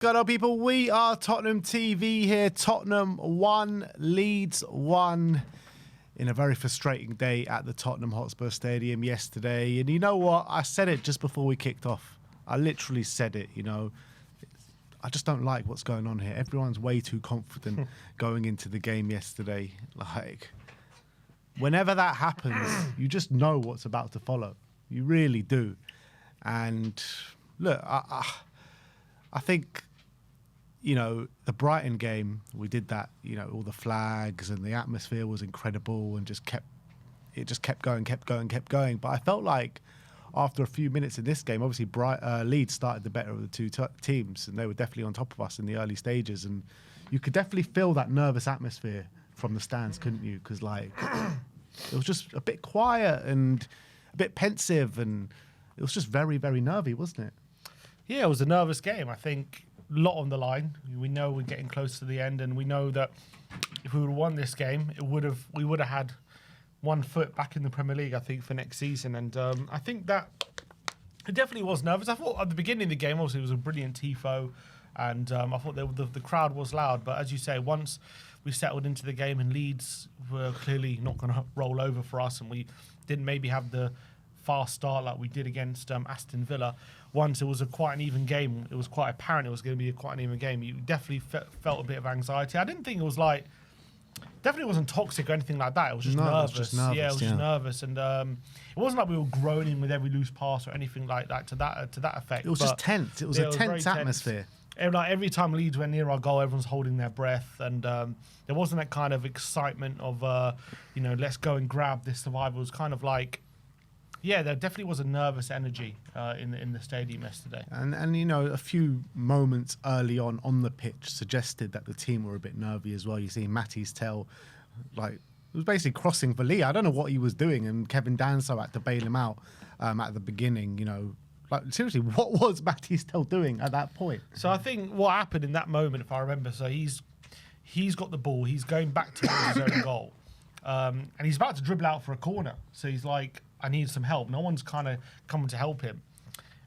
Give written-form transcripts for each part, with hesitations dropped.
Good on, people. We are Tottenham TV here. Tottenham 1, Leeds 1 in a very frustrating day at the Tottenham Hotspur Stadium yesterday. And you know what? I said it just before we kicked off. I literally said it, you know. I just don't like what's going on here. Everyone's way too confident going into the game yesterday. Like, whenever that happens, you just know what's about to follow. You really do. And look, I think, you know, the Brighton game, we did that, you know, all the flags and the atmosphere was incredible and it just kept going. But I felt like after a few minutes in this game, obviously Leeds started the better of the two teams and they were definitely on top of us in the early stages. And you could definitely feel that nervous atmosphere from the stands, couldn't you? Because, like, it was just a bit quiet and a bit pensive and it was just very, very nervy, wasn't it? Yeah, it was a nervous game. I think a lot on the line. We know we're getting close to the end, and we know that if we would have won this game, we would have had one foot back in the Premier League, I think, for next season. And I think that it definitely was nervous. I thought at the beginning of the game, obviously, it was a brilliant tifo, and I thought the crowd was loud. But as you say, once we settled into the game and Leeds were clearly not going to roll over for us, and we didn't maybe have the fast start like we did against Aston Villa. Once it was quite an even game, it was quite apparent it was going to be quite an even game. You definitely felt a bit of anxiety. I didn't think it was like, definitely wasn't toxic or anything like that. It was just nervous. It was just nervous. Yeah, it was just nervous, and it wasn't like we were groaning with every loose pass or anything like that to that effect. It was just tense. It was a tense atmosphere. Like every time Leeds went near our goal, everyone's holding their breath, and there wasn't that kind of excitement of you know, let's go and grab this survival. It was kind of like, yeah, there definitely was a nervous energy in the stadium yesterday. And you know, a few moments early on the pitch suggested that the team were a bit nervy as well. You see Matty's tail, like, it was basically crossing for Lee. I don't know what he was doing, and Kevin Danso had to bail him out at the beginning, you know. Like, seriously, what was Matty's tail doing at that point? So I think what happened in that moment, if I remember, so he's got the ball, he's going back to his own goal, and he's about to dribble out for a corner. So he's like, I need some help. No one's kind of coming to help him.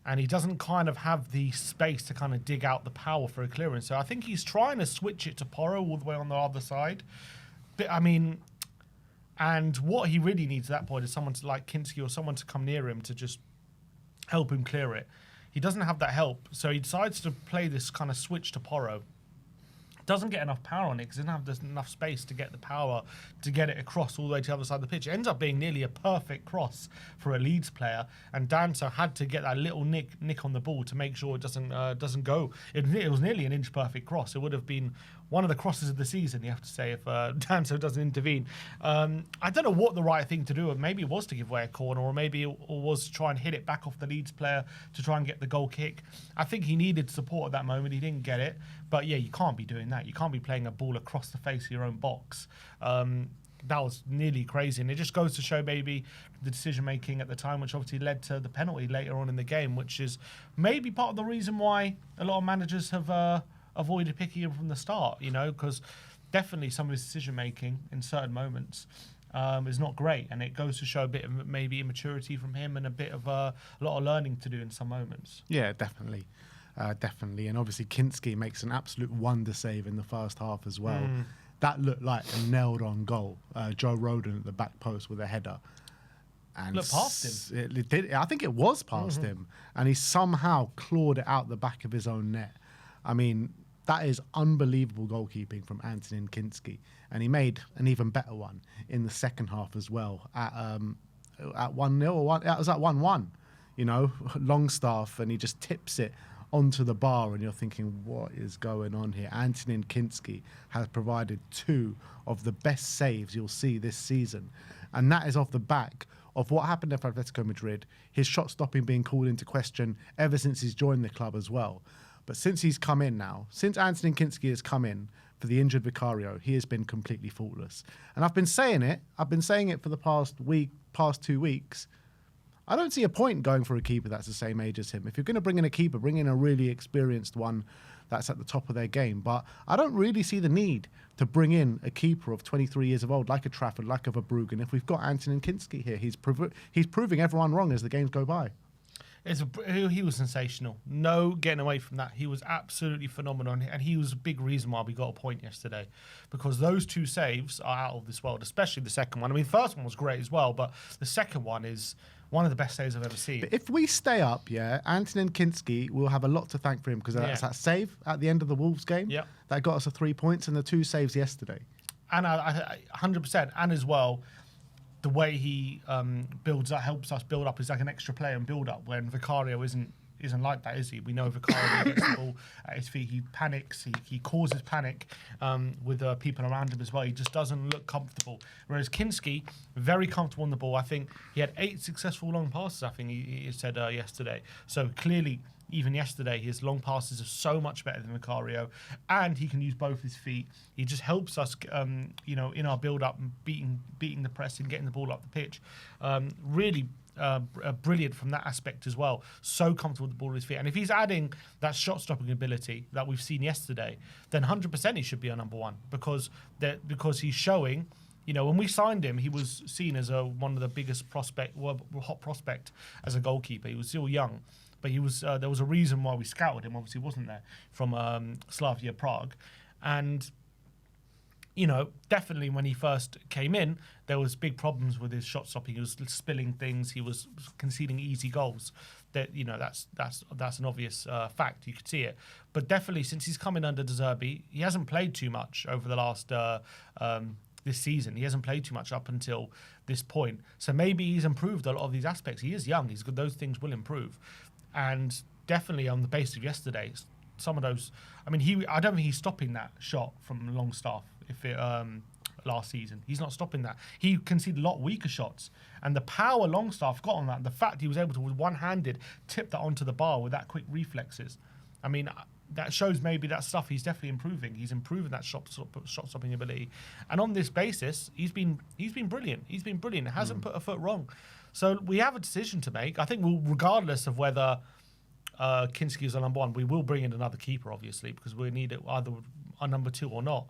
And he doesn't kind of have the space to kind of dig out the power for a clearance. So I think he's trying to switch it to Porro all the way on the other side. But I mean, and what he really needs at that point is someone to, like Kinsky or someone to come near him to just help him clear it. He doesn't have that help. So he decides to play this kind of switch to Porro. Doesn't get enough power on it because doesn't have enough space to get the power to get it across all the way to the other side of the pitch. It ends up being nearly a perfect cross for a Leeds player, and Danso had to get that little nick on the ball to make sure it doesn't go. It was nearly an inch perfect cross. It would have been one of the crosses of the season, you have to say, if Danso doesn't intervene. I don't know what the right thing to do. Maybe it was to give away a corner, or maybe it was to try and hit it back off the Leeds player to try and get the goal kick. I think he needed support at that moment. He didn't get it. But yeah, you can't be doing that. You can't be playing a ball across the face of your own box. That was nearly crazy. And it just goes to show maybe the decision-making at the time, which obviously led to the penalty later on in the game, which is maybe part of the reason why a lot of managers have avoided picking him from the start, you know, because definitely some of his decision-making in certain moments is not great. And it goes to show a bit of maybe immaturity from him and a bit of a lot of learning to do in some moments. Yeah, definitely. Definitely. And obviously Kinski makes an absolute wonder save in the first half as well. That looked like a nailed-on goal. Joe Rodon at the back post with a header. And looked past him. It did. I think it was past him. And he somehow clawed it out the back of his own net. I mean, that is unbelievable goalkeeping from Antonin Kinski. And he made an even better one in the second half as well at 1-0 or 1. It was at 1-1, you know, Longstaff, and he just tips it onto the bar, and you're thinking, what is going on here? Antonin Kinsky has provided 2 of the best saves you'll see this season. And that is off the back of what happened at Atletico Madrid, his shot stopping being called into question ever since he's joined the club as well. But since he's come in now, since Antonin Kinsky has come in for the injured Vicario, he has been completely faultless. And I've been saying it for the past 2 weeks. I don't see a point going for a keeper that's the same age as him. If you're going to bring in a keeper, bring in a really experienced one that's at the top of their game. But I don't really see the need to bring in a keeper of 23 years of old, like a Trafford, like a Verbruggen. If we've got Antonin Kinsky here, he's proving everyone wrong as the games go by. He was sensational. No getting away from that. He was absolutely phenomenal, and he was a big reason why we got a point yesterday, because those 2 saves are out of this world, especially the second one. I mean, the first one was great as well, but the second one is one of the best saves I've ever seen. But if we stay up, Anthony and Kinsky will have a lot to thank for him, because that's that save at the end of the Wolves game that got us 3 points, and the 2 saves yesterday. And I 100%, and as well, the way he helps us build up is like an extra player and build up, when Vicario isn't like that, is he? We know Vicario gets the ball at his feet, he panics, he causes panic with people around him as well. He just doesn't look comfortable. Whereas Kinski, very comfortable on the ball. I think he had 8 successful long passes, I think he said yesterday. So clearly, even yesterday, his long passes are so much better than Vicario, and he can use both his feet. He just helps us, in our build-up, and beating the press and getting the ball up the pitch. Really brilliant from that aspect as well. So comfortable with the ball at his feet. And if he's adding that shot-stopping ability that we've seen yesterday, then 100% he should be our number 1, because he's showing. When we signed him, he was seen as one of the biggest hot prospect as a goalkeeper. He was still young. But he was. There was a reason why we scouted him. Obviously, wasn't there, from Slavia Prague, and definitely when he first came in, there was big problems with his shot stopping. He was spilling things. He was conceding easy goals. That's an obvious fact. You could see it. But definitely, since he's come in under De Zerbi, he hasn't played too much over the last this season. He hasn't played too much up until this point. So maybe he's improved a lot of these aspects. He is young. He's good. Those things will improve. And definitely on the basis of yesterday, some of those. I mean, I don't think he's stopping that shot from Longstaff last season. He's not stopping that. He conceded a lot weaker shots, and the power Longstaff got on that, the fact he was able to with one-handed tip that onto the bar with that quick reflexes. I mean, that shows maybe that stuff he's definitely improving. He's improving that shot stopping ability, and on this basis, he's been brilliant. He's been brilliant. Hasn't put a foot wrong. So we have a decision to make. I think regardless of whether Kinsky is our number 1, we will bring in another keeper, obviously, because we need it either our number 2 or not.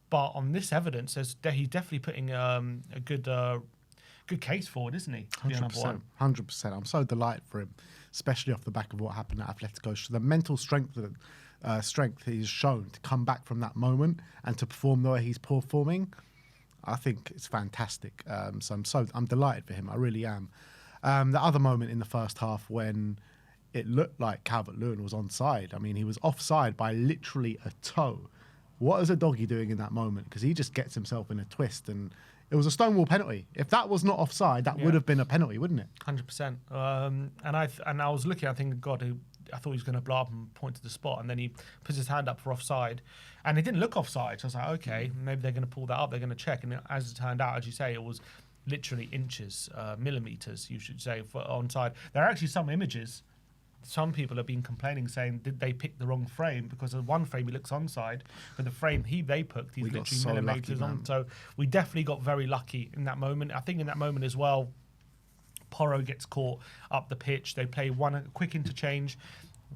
But on this evidence, he's definitely putting a good case forward, isn't he? 100%. 100%. I'm so delighted for him, especially off the back of what happened at Atletico. The mental strength he's shown to come back from that moment and to perform the way he's performing, I think it's fantastic. So I'm delighted for him. I really am. The other moment in the first half when it looked like Calvert-Lewin was onside. I mean, he was offside by literally a toe. What is a doggy doing in that moment? Because he just gets himself in a twist, and it was a Stonewall penalty. If that was not offside, that would have been a penalty, wouldn't it? 100%. And I was looking, I think, God, I thought he was going to blow up and point to the spot, and then he puts his hand up for offside, and it didn't look offside. So I was like, okay, maybe they're going to pull that up. They're going to check, and as it turned out, as you say, it was literally inches, millimeters, you should say, for onside. There are actually some images. Some people have been complaining, saying, did they pick the wrong frame? Because of one frame, he looks onside, but the frame they picked, he's literally millimeters on. So we definitely got very lucky in that moment. I think in that moment as well, Porro gets caught up the pitch. They play one quick interchange.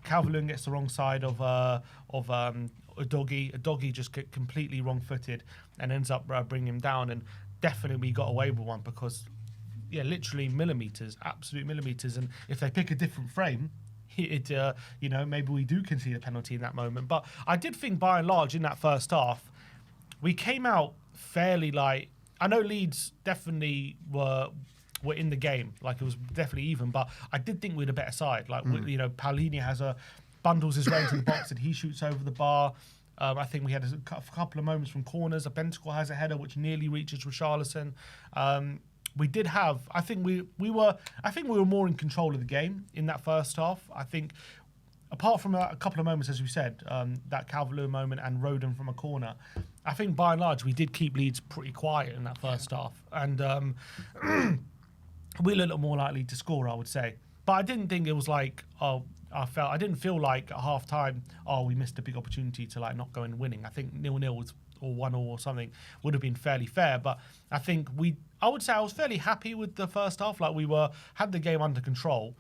Calvert-Lewin gets the wrong side of Udogie. Udogie just get completely wrong-footed and ends up bringing him down. And definitely we got away with one because, literally millimeters, absolute millimeters. And if they pick a different frame, maybe we do concede a penalty in that moment. But I did think, by and large, in that first half, we came out fairly I know Leeds definitely were in the game, it was definitely even, but I did think we had a better side. Paulinho bundles his way into the box and he shoots over the bar. I think we had a couple of moments from corners. Bentancur has a header which nearly reaches Richarlison. We did have. I think we were more in control of the game in that first half. I think, apart from a couple of moments, as we said, that Calvert-Lewin moment and Rodon from a corner, I think by and large we did keep Leeds pretty quiet in that first half, and we were a little more likely to score, I would say. But I didn't think it was I didn't feel like at half time, we missed a big opportunity to not go and winning. I think 0-0 was, or 1-0 or something would have been fairly fair. But I think I would say I was fairly happy with the first half. We had the game under control,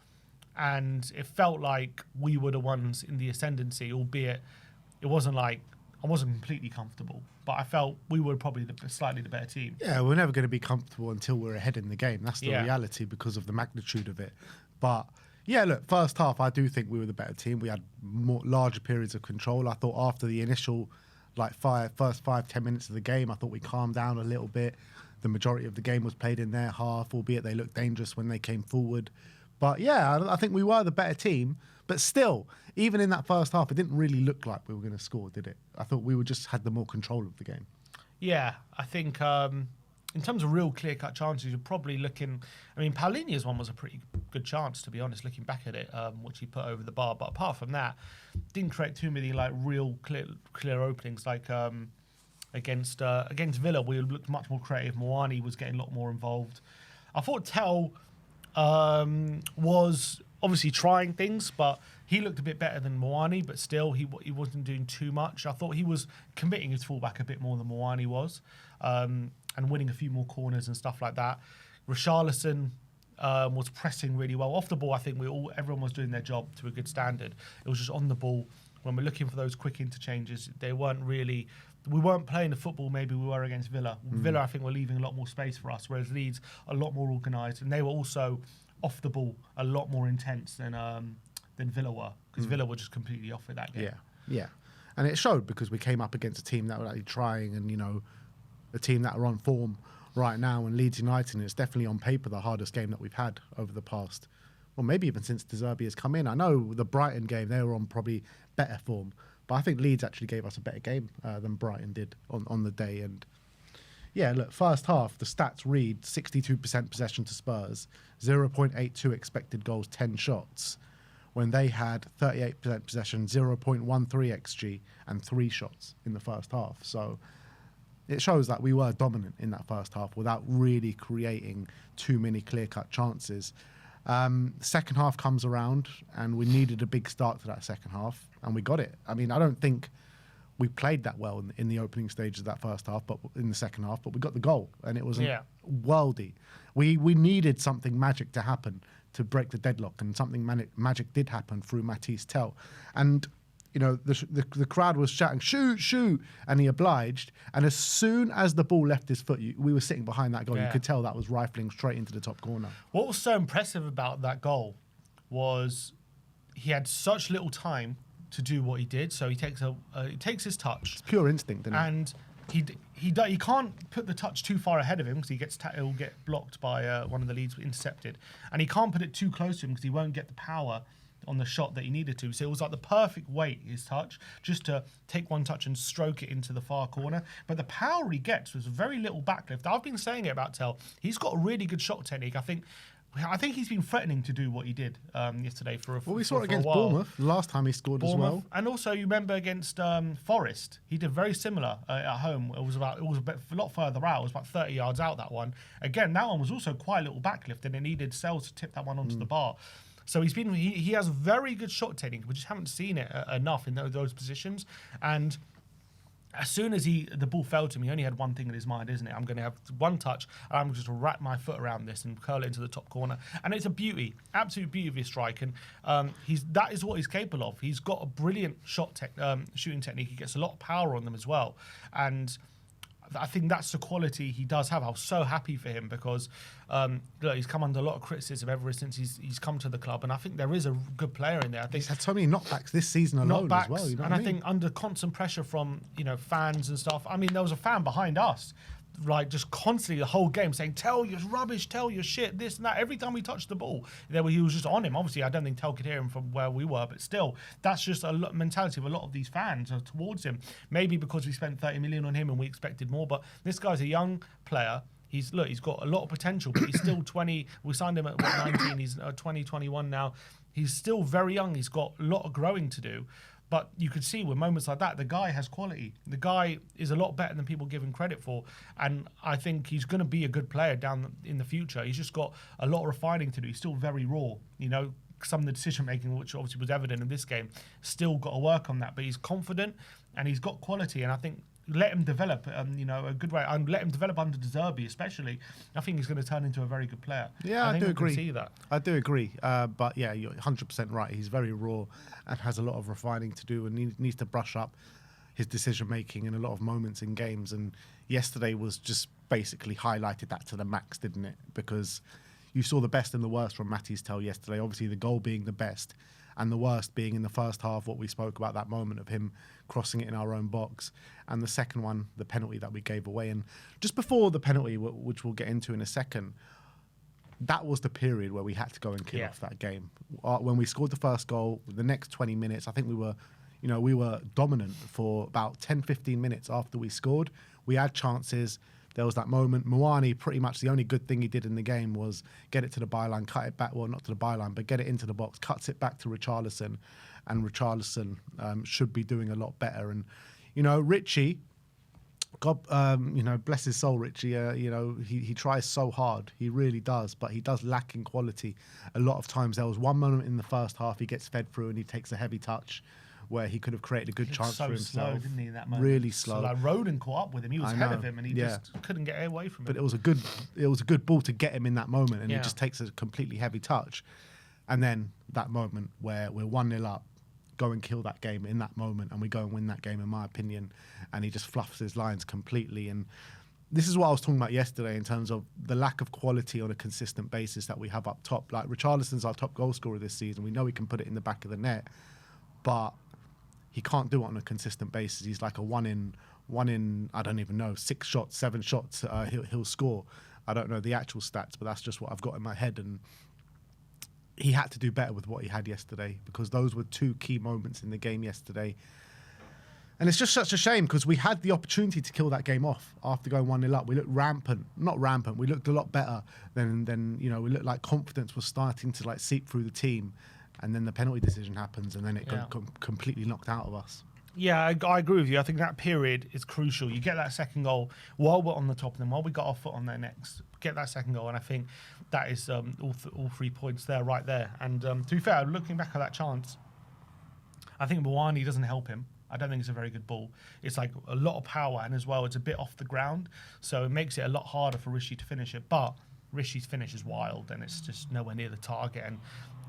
and it felt like we were the ones in the ascendancy, albeit it wasn't I wasn't completely comfortable, but I felt we were probably slightly the better team. Yeah, we're never going to be comfortable until we're ahead in the game. That's the reality because of the magnitude of it. But Yeah, look, first half, I do think we were the better team. We had larger periods of control. I thought after the initial, first 5-10 minutes of the game, I thought we calmed down a little bit. The majority of the game was played in their half, albeit they looked dangerous when they came forward. But yeah, I think we were the better team. But still, even in that first half, it didn't really look like we were going to score, did it? I thought we just had the more control of the game. Yeah, I think in terms of real clear-cut chances, you're probably looking... I mean, Paulinho's one was a pretty good chance, to be honest, looking back at it, which he put over the bar. But apart from that, didn't create too many real clear openings. Against Villa, we looked much more creative. Moani was getting a lot more involved. I thought Tell was obviously trying things, but he looked a bit better than Moani, but still he wasn't doing too much. I thought he was committing his fullback a bit more than Moani was, and winning a few more corners and stuff like that. Richarlison was pressing really well. Off the ball, I think everyone was doing their job to a good standard. It was just on the ball. When we're looking for those quick interchanges, we weren't playing the football maybe we were against Villa. Villa, I think, were leaving a lot more space for us, whereas Leeds a lot more organised, and they were also off the ball a lot more intense than Villa were, because Villa were just completely off with that game. Yeah. And it showed because we came up against a team that were actually trying, and a team that are on form right now, and Leeds United, and it's definitely on paper the hardest game that we've had over the past, well, maybe even since De Zerbi has come in. I know the Brighton game, they were on probably better form, but I think Leeds actually gave us a better game than Brighton did on the day. And yeah, look, first half, the stats read 62% possession to Spurs, 0.82 expected goals, 10 shots, when they had 38% possession, 0.13 XG, and 3 shots in the first half. So it shows that we were dominant in that first half without really creating too many clear-cut chances. Second half comes around, and we needed a big start to that second half, and we got it. I mean, I don't think we played that well in the opening stages of that first half, but in the second half, but we got the goal, and it was worldy. We needed something magic to happen to break the deadlock, and something magic did happen through Matisse Tell. And the crowd was shouting, shoot, shoot, and he obliged. And as soon as the ball left his foot, we were sitting behind that goal. You could tell that was rifling straight into the top corner. What was so impressive about that goal was he had such little time to do what he did. So he takes his touch. It's pure instinct, isn't it? And he can't put the touch too far ahead of him because he'll get blocked by one of the leads, intercepted. And he can't put it too close to him because he won't get the power on the shot that he needed to. So it was like the perfect weight, his touch, just to take one touch and stroke it into the far corner. But the power he gets was very little backlift. I've been saying it about Tell. He's got a really good shot technique. I think he's been threatening to do what he did yesterday for a while. Well, we saw it against Bournemouth last time he scored as well. And also, you remember against Forest, he did very similar at home. It was a lot further out. It was about 30 yards out, that one. Again, that one was also quite a little backlift, and it needed Sells to tip that one onto the bar. So he has very good shot technique. We just haven't seen it enough in those positions. And as soon as the ball fell to him, he only had one thing in his mind, isn't it? I'm going to have one touch, and I'm just to wrap my foot around this and curl it into the top corner. And it's a beauty, absolute beauty of his strike. And that is what he's capable of. He's got a brilliant shooting technique. He gets a lot of power on them as well. And I think that's the quality he does have. I was so happy for him because he's come under a lot of criticism ever since he's come to the club, and I think there is a good player in there. I think he's had so many knockbacks this season alone as well. You know and I think under constant pressure from fans and stuff. I mean, there was a fan behind us, like just constantly the whole game saying, "Tell your rubbish, tell your shit, this and that." Every time we touched the ball, he was just on him. Obviously, I don't think Tell could hear him from where we were, but still, that's just a mentality of a lot of these fans towards him. Maybe because we spent 30 million on him and we expected more, but this guy's a young player. He's got a lot of potential, but he's still 20. We signed him at 19. He's 20, 21 now. He's still very young. He's got a lot of growing to do. But you could see with moments like that, the guy has quality. The guy is a lot better than people give him credit for. And I think he's going to be a good player down in the future. He's just got a lot of refining to do. He's still very raw. Some of the decision-making, which obviously was evident in this game, still got to work on that. But he's confident and he's got quality. And I think let him develop, a good way. And let him develop under De Zerbi, especially. I think he's going to turn into a very good player. Yeah, I do agree. Can see that. I do agree. But yeah, you're 100% right. He's very raw and has a lot of refining to do, and he needs to brush up his decision making in a lot of moments in games. And yesterday was just basically highlighted that to the max, didn't it? Because you saw the best and the worst from Matty's Tell yesterday. Obviously, the goal being the best and the worst being in the first half, what we spoke about, that moment of him crossing it in our own box. And the second one, the penalty that we gave away. And just before the penalty, which we'll get into in a second, that was the period where we had to go and kill off that game. When we scored the first goal, the next 20 minutes, I think we were dominant for about 10, 15 minutes after we scored. We had chances. There was that moment. Muani, pretty much the only good thing he did in the game was get it to the byline, cut it back, well, not to the byline, but get it into the box, cuts it back to Richarlison, and Richarlison should be doing a lot better. And, Richie, God, bless his soul, Richie, he tries so hard. He really does, but he does lack in quality a lot of times. There was one moment in the first half he gets fed through and he takes a heavy touch where he could have created a good chance for himself. Slow, didn't he, in that moment? Really slow. So like Roden caught up with him. He was ahead of him, and he just couldn't get away from him. But it was a good ball to get him in that moment, and he just takes a completely heavy touch. And then that moment where we're 1-0 up, go and kill that game in that moment, and we go and win that game, in my opinion. And he just fluffs his lines completely. And this is what I was talking about yesterday in terms of the lack of quality on a consistent basis that we have up top. Like, Richarlison's our top goal scorer this season. We know he can put it in the back of the net, but he can't do it on a consistent basis. He's like a one in I don't even know, 6 shots, 7 shots he'll score. I don't know the actual stats, but that's just what I've got in my head. And he had to do better with what he had yesterday, because those were 2 key moments in the game yesterday. And it's just such a shame, because we had the opportunity to kill that game off after going 1-0 up. We looked not rampant. We looked a lot better than we looked like confidence was starting to like seep through the team. And then the penalty decision happens, and then it got completely knocked out of us. Yeah, I agree with you. I think that period is crucial. You get that second goal while we're on the top of them, while we got our foot on their necks, get that second goal, and I think that is all 3 points there, right there. And to be fair, looking back at that chance, I think Muani doesn't help him. I don't think it's a very good ball. It's like a lot of power, and as well, it's a bit off the ground, so it makes it a lot harder for Rishi to finish it. But Rishi's finish is wild, and it's just nowhere near the target. And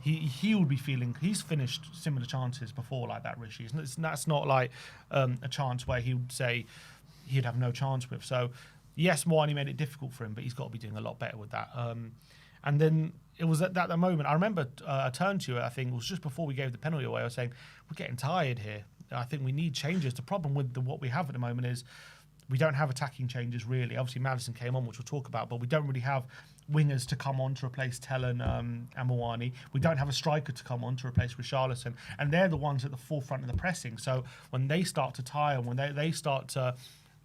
he would be feeling, he's finished similar chances before like that, Rishi. That's not like a chance where he would say he'd have no chance with. So yes, Muani made it difficult for him, but he's got to be doing a lot better with that. And then it was at that moment, I remember I turned to you, I think it was just before we gave the penalty away, I was saying, we're getting tired here. I think we need changes. The problem with what we have at the moment is we don't have attacking changes, really. Obviously, Madison came on, which we'll talk about, but we don't really have wingers to come on to replace Tellen and Muani. We don't have a striker to come on to replace Richarlison, and they're the ones at the forefront of the pressing. So when they start to tire, when they start to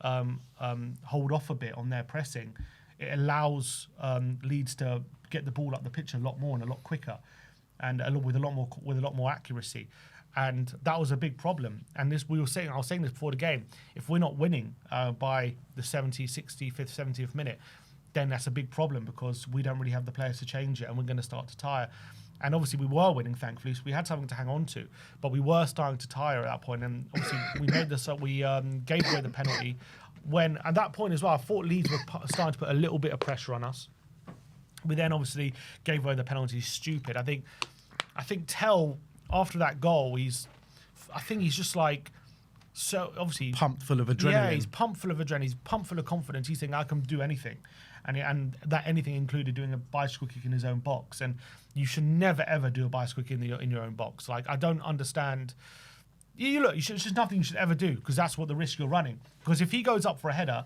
hold off a bit on their pressing, it allows Leeds to get the ball up the pitch a lot more and a lot quicker, and with a lot more accuracy. And that was a big problem. And I was saying this before the game, if we're not winning by the 70th, 65th, 70th minute, then that's a big problem, because we don't really have the players to change it, and we're going to start to tire. And obviously we were winning, thankfully, so we had something to hang on to, but we were starting to tire at that point. And obviously we gave away the penalty. When at that point as well, I thought Leeds were starting to put a little bit of pressure on us. We then obviously gave away the penalty. Stupid. I think Tell, after that goal, he's just like, so obviously pumped full of adrenaline. Yeah, he's pumped full of adrenaline. He's pumped full of confidence. He's thinking, I can do anything, and that anything included doing a bicycle kick in his own box. And you should never ever do a bicycle kick in your own box. Like, I don't understand. It's just nothing you should ever do, because that's what the risk you're running. Because if he goes up for a header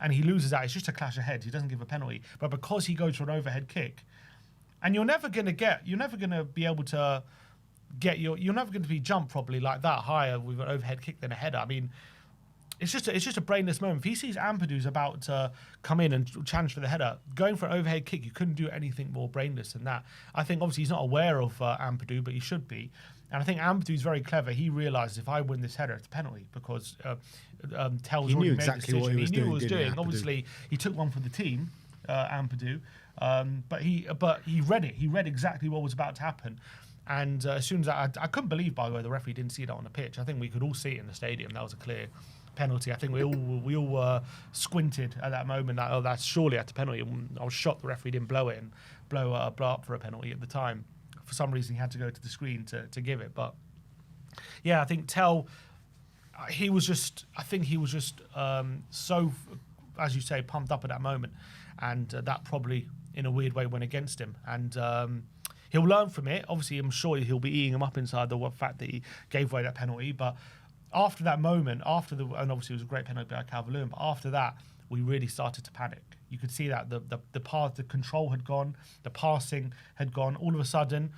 and he loses that, it's just a clash of heads. He doesn't give a penalty. But because he goes for an overhead kick, and you're never going to be able to you're never going to be jumped properly like that higher with an overhead kick than a header. I mean, it's just a brainless moment. If he sees Ampadu's about to come in and challenge for the header, going for an overhead kick, you couldn't do anything more brainless than that. I think obviously he's not aware of Ampadu, but he should be. And I think Ampadu's very clever. He realizes, if I win this header, it's a penalty, because Tell's already made the decision. He knew what he was doing. Obviously, he took one for the team, Ampadu, but he read it. He read exactly what was about to happen. And as soon as I couldn't believe, by the way, the referee didn't see that on the pitch. I think we could all see it in the stadium. That was a clear penalty. I think we all squinted at that moment. That, oh, that's surely at a penalty. I was shocked the referee didn't blow it and blow up for a penalty at the time. For some reason, he had to go to the screen to give it. But yeah, I think Tell, he was just so, as you say, pumped up at that moment, and that probably in a weird way went against him. And he'll learn from it. Obviously, I'm sure he'll be eating him up inside the fact that he gave away that penalty. But after that moment, and obviously it was a great penalty by Calvert-Lewin, but after that, we really started to panic. You could see that the control had gone, the passing had gone. All of a sudden,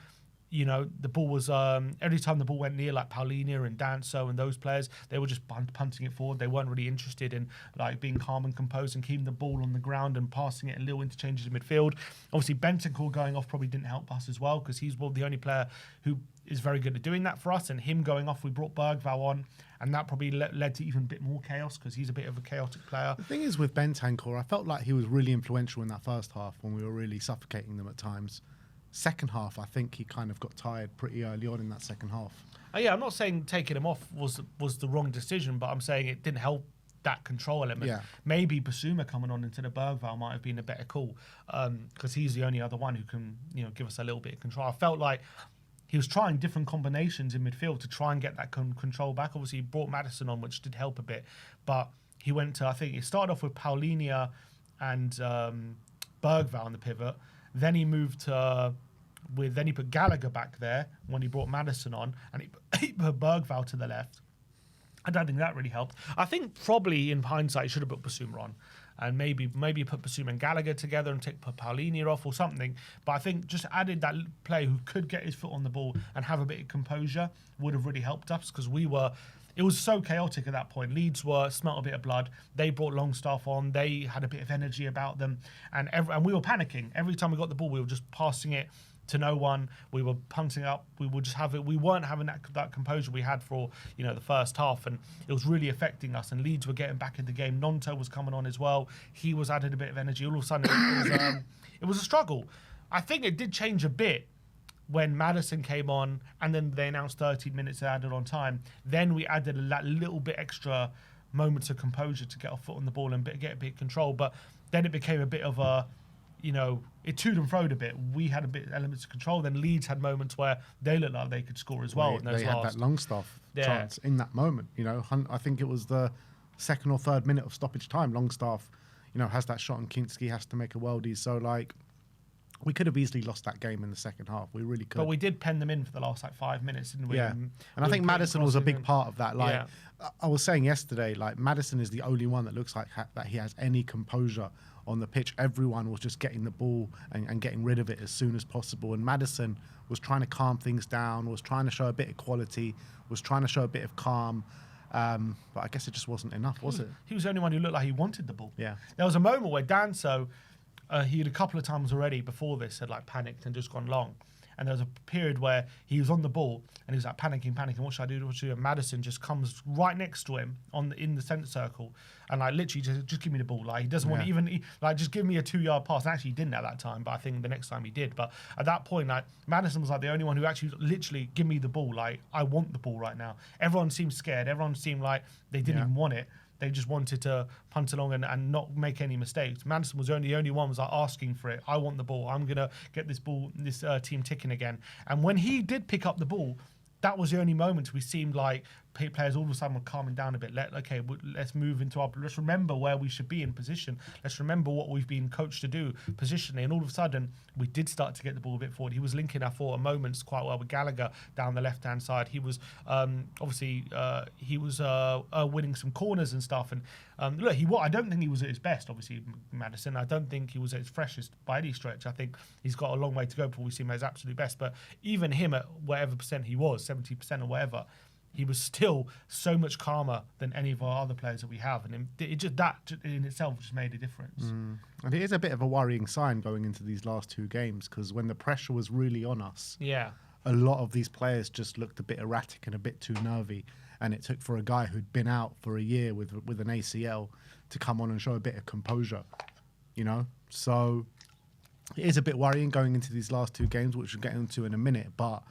you know, the ball was every time the ball went near, like Paulinho and Danso and those players, they were just punting it forward. They weren't really interested in like being calm and composed and keeping the ball on the ground and passing it in little interchanges in midfield. Obviously, Bentancur going off probably didn't help us as well, because he's the only player who is very good at doing that for us. And him going off, we brought Bergvall on, and that probably led to even a bit more chaos, because he's a bit of a chaotic player. The thing is with Bentancur, I felt like he was really influential in that first half when we were really suffocating them at times. Second half, I think he kind of got tired pretty early on in that second half. Yeah, I'm not saying taking him off was the wrong decision, but I'm saying it didn't help that control element. Yeah. Maybe Basuma coming on instead of Bergvall might have been a better call, because he's the only other one who can, you know, give us a little bit of control. I felt like he was trying different combinations in midfield to try and get that control back. Obviously, he brought Maddison on, which did help a bit, but he went to, I think he started off with Paulinho and Bergvall on the pivot. Then he moved to then he put Gallagher back there when he brought Maddison on, and he put Bergvall to the left. I don't think that really helped. I think probably in hindsight he should have put Basuma on, and maybe put Basuma and Gallagher together and put Paulinho off or something. But I think just added that player who could get his foot on the ball and have a bit of composure would have really helped us, because it was so chaotic at that point. Leeds smelt a bit of blood. They brought Longstaff on. They had a bit of energy about them, and we were panicking. Every time we got the ball, we were just passing it to no one. We were punting up. We would just have it. We weren't having that composure we had for, you know, the first half, and it was really affecting us. And Leeds were getting back in the game. Nonto was coming on as well. He was added a bit of energy. All of a sudden, it was a struggle. I think it did change a bit when Maddison came on, and then they announced 13 minutes added on time. Then we added that little bit extra moments of composure to get our foot on the ball and get a bit of control. But then it became a bit of a, you know, it toed and froed a bit. We had a bit elements of control. Then Leeds had moments where they looked like they could score as well. They had that Longstaff chance in that moment. You know, I think it was the second or third minute of stoppage time. Longstaff, you know, has that shot, and Kinsky has to make a worldie. So like, we could have easily lost that game in the second half. We really could. But we did pen them in for the last like 5 minutes, didn't we? Yeah. And I think Maddison was a big part of that. Like, I was saying yesterday, like Maddison is the only one that looks like that he has any composure on the pitch. Everyone was just getting the ball and getting rid of it as soon as possible. And Maddison was trying to calm things down, was trying to show a bit of quality, was trying to show a bit of calm. But I guess it just wasn't enough, was it? He was the only one who looked like he wanted the ball. Yeah. There was a moment where Danso, he had a couple of times already before this had like panicked and just gone long. And there was a period where he was on the ball and he was like panicking. What should I do? What should I do? And Maddison just comes right next to him in the centre circle and like literally just give me the ball. Like he doesn't want to even like just give me a 2-yard pass. And actually, he didn't at that time, but I think the next time he did. But at that point, like Maddison was like the only one who actually literally give me the ball. Like I want the ball right now. Everyone seemed scared. Everyone seemed like they didn't even want it. They just wanted to punt along and not make any mistakes. Maddison was the only one was like asking for it. I want the ball. I'm gonna get this team ticking again. And when he did pick up the ball, that was the only moment we seemed like players all of a sudden were calming down a bit. Let's move into let's remember where we should be in position. Let's remember what we've been coached to do positionally. And all of a sudden, we did start to get the ball a bit forward. He was linking our forward moments quite well with Gallagher down the left-hand side. He was winning some corners and stuff. And look, I don't think he was at his best, obviously, Maddison. I don't think he was at his freshest by any stretch. I think he's got a long way to go before we see him at his absolute best. But even him at whatever percent he was, 70% or whatever, he was still so much calmer than any of our other players that we have, and that in itself just made a difference. And it is a bit of a worrying sign going into these last two games, because when the pressure was really on us, a lot of these players just looked a bit erratic and a bit too nervy, and it took for a guy who'd been out for a year with an ACL to come on and show a bit of composure, you know. So it is a bit worrying going into these last two games, which we'll get into in a minute, but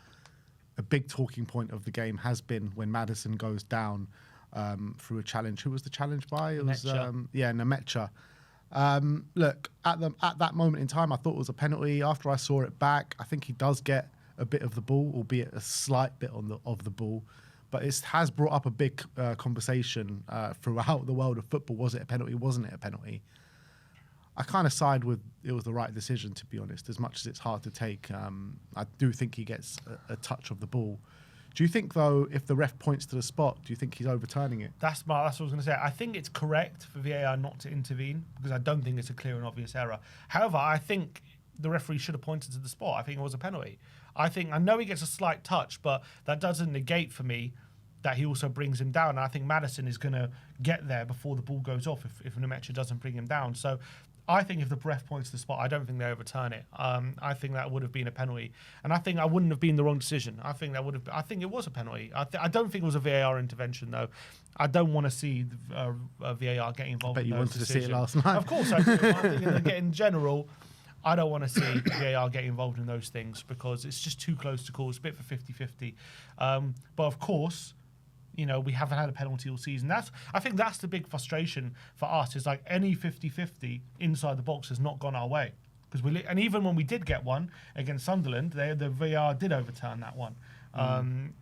a big talking point of the game has been when Maddison goes down through a challenge. Who was the challenge by? It was Nemecha. Look, at that moment in time, I thought it was a penalty. After I saw it back, I think he does get a bit of the ball, albeit a slight bit of the ball. But it has brought up a big conversation throughout the world of football. Was it a penalty? Wasn't it a penalty? I kind of side with it was the right decision, to be honest, as much as it's hard to take. I do think he gets a touch of the ball. Do you think, though, if the ref points to the spot, do you think he's overturning it? That's what I was going to say. I think it's correct for VAR not to intervene because I don't think it's a clear and obvious error. However, I think the referee should have pointed to the spot. I think it was a penalty. I know he gets a slight touch, but that doesn't negate for me that he also brings him down. And I think Maddison is going to get there before the ball goes off if Nemecha doesn't bring him down. So I think if the ref points to the spot, I don't think they overturn it. I think that would have been a penalty, and I think I wouldn't have been the wrong decision. I think that would have. I think it was a penalty. I don't think it was a VAR intervention though. I don't want to see VAR getting involved. I bet in you those wanted decisions. to see it last night. Of course I do. I think in general, I don't want to see VAR get involved in those things because it's just too close to call. It's a bit for 50-50. But of course, you know, we haven't had a penalty all season. I think that's the big frustration for us is like any 50-50 inside the box has not gone our way. And even when we did get one against Sunderland, the VAR did overturn that one,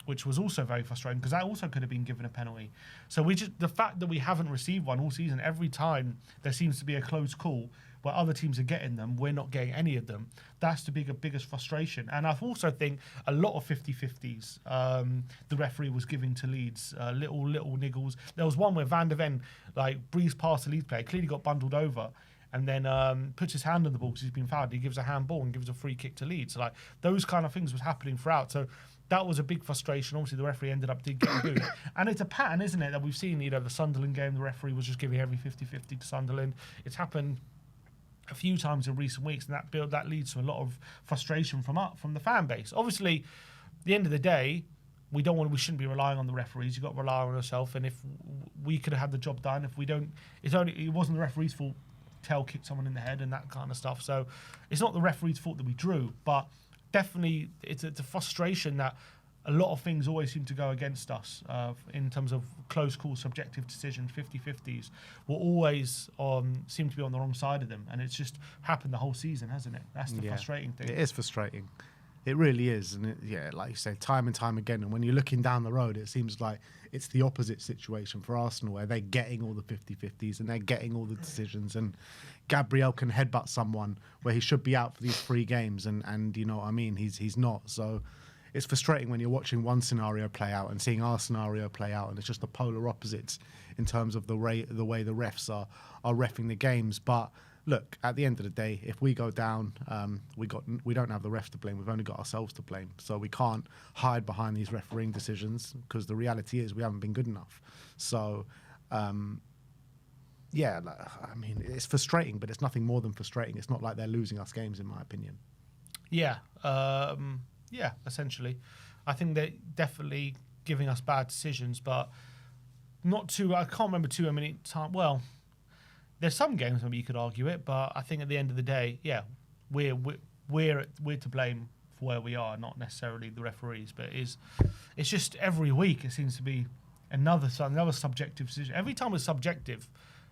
which was also very frustrating because that also could have been given a penalty. So the fact that we haven't received one all season, every time there seems to be a close call where other teams are getting them, we're not getting any of them. That's the biggest frustration. And I also think a lot of 50-50s the referee was giving to Leeds, little niggles. There was one where Van der Ven breezed past the Leeds player, clearly got bundled over, and then puts his hand on the ball because he's been fouled. He gives a handball and gives a free kick to Leeds. So, those kind of things was happening throughout. So that was a big frustration. Obviously, the referee did get booed. And it's a pattern, isn't it, that we've seen, the Sunderland game, the referee was just giving every 50-50 to Sunderland. It's happened a few times in recent weeks, and that leads to a lot of frustration from the fan base. Obviously, at the end of the day, we shouldn't be relying on the referees. You've got to rely on yourself, and if we could have had the job done, if we don't, it wasn't the referee's fault. Tail kicked someone in the head and that kind of stuff. So it's not the referee's fault that we drew, but definitely it's a frustration that a lot of things always seem to go against us in terms of close call, subjective decisions, 50-50s will always seem to be on the wrong side of them. And it's just happened the whole season, hasn't it? That's the frustrating thing. It is frustrating. It really is. And like you say, time and time again. And when you're looking down the road, it seems like it's the opposite situation for Arsenal where they're getting all the 50-50s and they're getting all the decisions. And Gabriel can headbutt someone where he should be out for these 3 games. And you know what I mean? He's not. So it's frustrating when you're watching one scenario play out and seeing our scenario play out, and it's just the polar opposites in terms of the way the refs are reffing the games. But look, at the end of the day, if we go down, we don't have the refs to blame. We've only got ourselves to blame. So we can't hide behind these refereeing decisions because the reality is we haven't been good enough. So, I mean, it's frustrating, but it's nothing more than frustrating. It's not like they're losing us games, in my opinion. Yeah. Yeah, essentially. I think they're definitely giving us bad decisions, but not too. I can't remember too many times. Well, there's some games maybe you could argue it, but I think at the end of the day, yeah, we're to blame for where we are, not necessarily the referees. But it's just every week it seems to be another subjective decision. Every time it's subjective,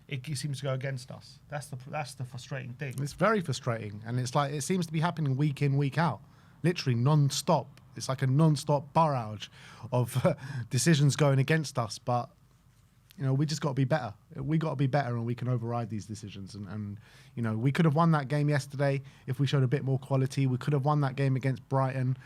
it seems to go against us. That's the frustrating thing. It's very frustrating, and it's like it seems to be happening week in, week out. Literally non-stop. It's like a non-stop barrage of decisions going against us. But we just got to be better. We got to be better, and we can override these decisions. And we could have won that game yesterday if we showed a bit more quality. We could have won that game against Brighton